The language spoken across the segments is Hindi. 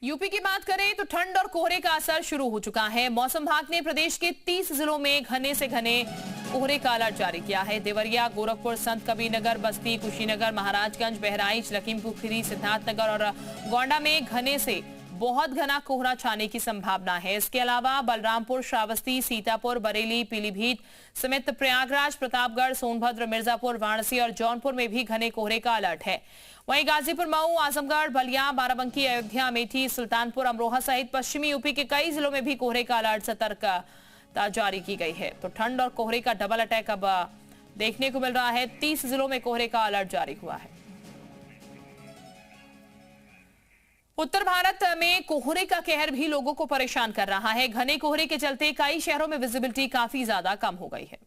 यूपी की बात करें तो ठंड और कोहरे का असर शुरू हो चुका है। मौसम विभाग ने प्रदेश के 30 जिलों में घने से घने कोहरे का अलर्ट जारी किया है। देवरिया, गोरखपुर, संत कबीरनगर, बस्ती, कुशीनगर, महाराजगंज, बहराइच, लखीमपुर खीरी, सिद्धार्थनगर और गोंडा में घने से बहुत घना कोहरा छाने की संभावना है। इसके अलावा बलरामपुर, श्रावस्ती, सीतापुर, बरेली, पीलीभीत समेत प्रयागराज, प्रतापगढ़, सोनभद्र, मिर्जापुर, वाराणसी और जौनपुर में भी घने कोहरे का अलर्ट है। वहीं गाजीपुर, मऊ, आजमगढ़, बलिया, बाराबंकी, अयोध्या, अमेठी, सुल्तानपुर, अमरोहा सहित पश्चिमी यूपी के कई जिलों में भी कोहरे का अलर्ट सतर्कता जारी की गई है। तो ठंड और कोहरे का डबल अटैक अब देखने को मिल रहा है। 30 जिलों में कोहरे का अलर्ट जारी हुआ है। उत्तर भारत में कोहरे का कहर भी लोगों को परेशान कर रहा है। घने कोहरे के चलते कई शहरों में विजिबिलिटी काफी ज्यादा कम हो गई है।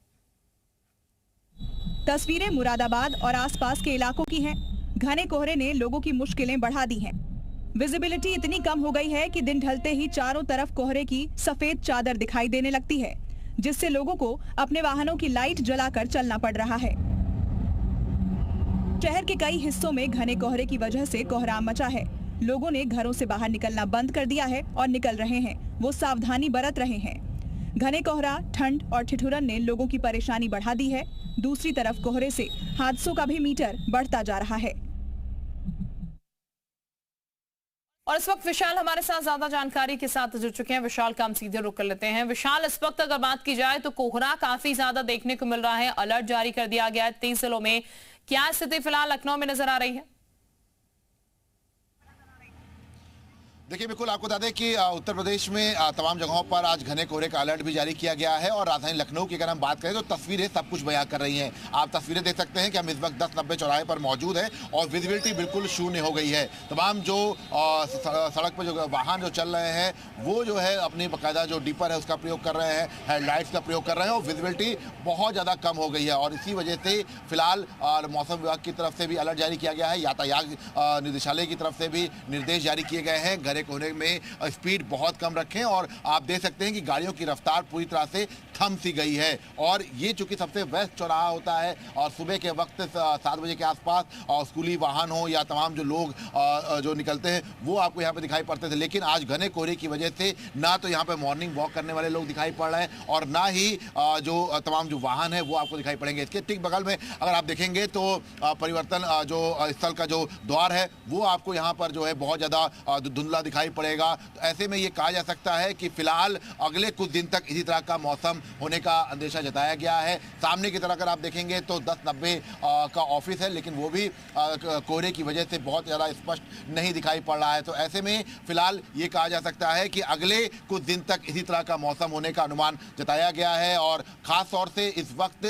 तस्वीरें मुरादाबाद और आसपास के इलाकों की हैं। घने कोहरे ने लोगों की मुश्किलें बढ़ा दी हैं। विजिबिलिटी इतनी कम हो गई है कि दिन ढलते ही चारों तरफ कोहरे की सफेद चादर दिखाई देने लगती है, जिससे लोगों को अपने वाहनों की लाइट जलाकर चलना पड़ रहा है। शहर के कई हिस्सों में घने कोहरे की वजह से कोहराम मचा है। लोगों ने घरों से बाहर निकलना बंद कर दिया है और निकल रहे हैं वो सावधानी बरत रहे हैं। घने कोहरा, ठंड और ठिठुरन ने लोगों की परेशानी बढ़ा दी है। दूसरी तरफ कोहरे से हादसों का भी मीटर बढ़ता जा रहा है। और इस वक्त विशाल हमारे साथ ज्यादा जानकारी के साथ जुड़ चुके हैं। विशाल का हम सीधे रुक कर लेते हैं। विशाल, इस वक्त अगर बात की जाए तो कोहरा काफी ज्यादा देखने को मिल रहा है। अलर्ट जारी कर दिया गया है 30 जिलों में। क्या स्थिति फिलहाल लखनऊ में नजर आ रही है? देखिए, बिल्कुल आपको बता दें कि उत्तर प्रदेश में तमाम जगहों पर आज घने कोहरे का अलर्ट भी जारी किया गया है। और राजधानी लखनऊ की अगर हम बात करें तो तस्वीरें सब कुछ बयां कर रही हैं। आप तस्वीरें देख सकते हैं कि हम इस वक्त 1090 चौराहे पर मौजूद है और विजिबिलिटी बिल्कुल शून्य हो गई है। तमाम जो सड़क पर जो वाहन जो चल रहे हैं वो जो है अपनी बाकायदा जो डीपर है उसका प्रयोग कर रहे हैं, हेडलाइट्स का प्रयोग कर रहे हैं और विजिबिलिटी बहुत ज़्यादा कम हो गई है। और इसी वजह से फिलहाल मौसम विभाग की तरफ से भी अलर्ट जारी किया गया है। यातायात निदेशालय की तरफ से भी निर्देश जारी किए गए हैं। घने कोहरे में स्पीड बहुत कम रखें और आप देख सकते हैं कि गाड़ियों की रफ्तार पूरी तरह से थम सी गई है। और ये चूंकि सबसे व्यस्त चौराहा होता है और सुबह के वक्त 7 बजे के आसपास और स्कूली वाहन हो या तमाम जो लोग जो निकलते हैं वो आपको यहाँ पे दिखाई पड़ते थे। लेकिन आज घने कोहरे की वजह से ना तो यहाँ पे मॉर्निंग वॉक करने वाले लोग दिखाई पड़ रहे हैं और ना ही जो तमाम जो वाहन है वो आपको दिखाई पड़ेंगे। इसके ठीक बगल में अगर आप देखेंगे तो परिवर्तन जो स्थल का जो द्वार है वो आपको यहाँ पर जो है बहुत ज़्यादा धुंधला दिखाई पड़ेगा। तो ऐसे में ये कहा जा सकता है कि फिलहाल अगले कुछ दिन तक इसी तरह का मौसम होने का अंदेशा जताया गया है। सामने की तरफ अगर आप देखेंगे तो 1090 का ऑफिस है, लेकिन वो भी कोहरे की वजह से बहुत ज़्यादा स्पष्ट नहीं दिखाई पड़ रहा है। तो ऐसे में फिलहाल ये कहा जा सकता है कि अगले कुछ दिन तक इसी तरह का मौसम होने का अनुमान जताया गया है। और ख़ास तौर से इस वक्त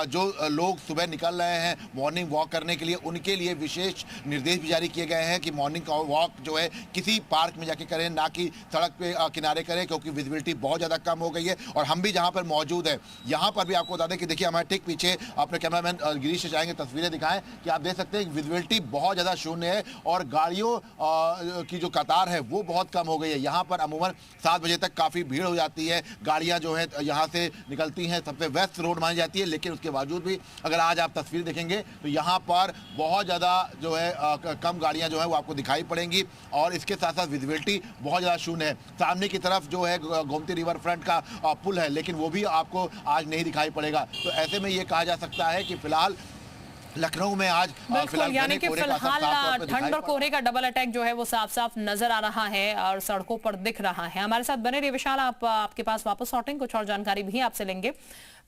जो लोग सुबह निकल रहे हैं मॉर्निंग वॉक करने के लिए, उनके लिए विशेष निर्देश भी जारी किए गए हैं कि मॉर्निंग वॉक जो है किसी पार्क में जाके करें, ना कि सड़क पे किनारे करें, क्योंकि विजिबिलिटी बहुत ज़्यादा कम हो गई है। और हम भी जहाँ पर मौजूद है यहाँ पर भी आपको बता दें कि देखिए हमारे ठीक पीछे अपने कैमरामैन गिरीश से चाहेंगे तस्वीरें दिखाएं कि आप देख सकते हैं कि विजिबिलिटी बहुत ज़्यादा शून्य है और गाड़ियों की जो कतार है वो बहुत कम हो गई है। यहाँ पर अमूमन 7 बजे तक काफ़ी भीड़ हो जाती है, गाड़ियाँ जो है यहाँ से निकलती हैं, सबसे व्यस्त रोड मानी जाती है। लेकिन उसके बावजूद भी अगर आज आप तस्वीर देखेंगे तो यहाँ पर बहुत ज़्यादा जो है कम गाड़ियाँ जो है वो आपको दिखाई पड़ेंगी और इसके साथ साथ विजिबिलिटी बहुत ज़्यादा शून्य है। सामने की तरफ जो है गोमती रिवर फ्रंट का पुल है, लेकिन वो भी आपको आज नहीं दिखाई पड़ेगा। तो ऐसे में ये कहा जा सकता है कि फिलहाल लखनऊ में आज बिल्कुल, यानी कि फिलहाल ठंड और कोहरे का डबल अटैक जो है वो साफ साफ नजर आ रहा है और सड़कों पर दिख रहा है। हमारे साथ बने रहिए विशाल, आपके पास वापस लौटेंगे, कुछ और जानकारी भी आपसे लेंगे।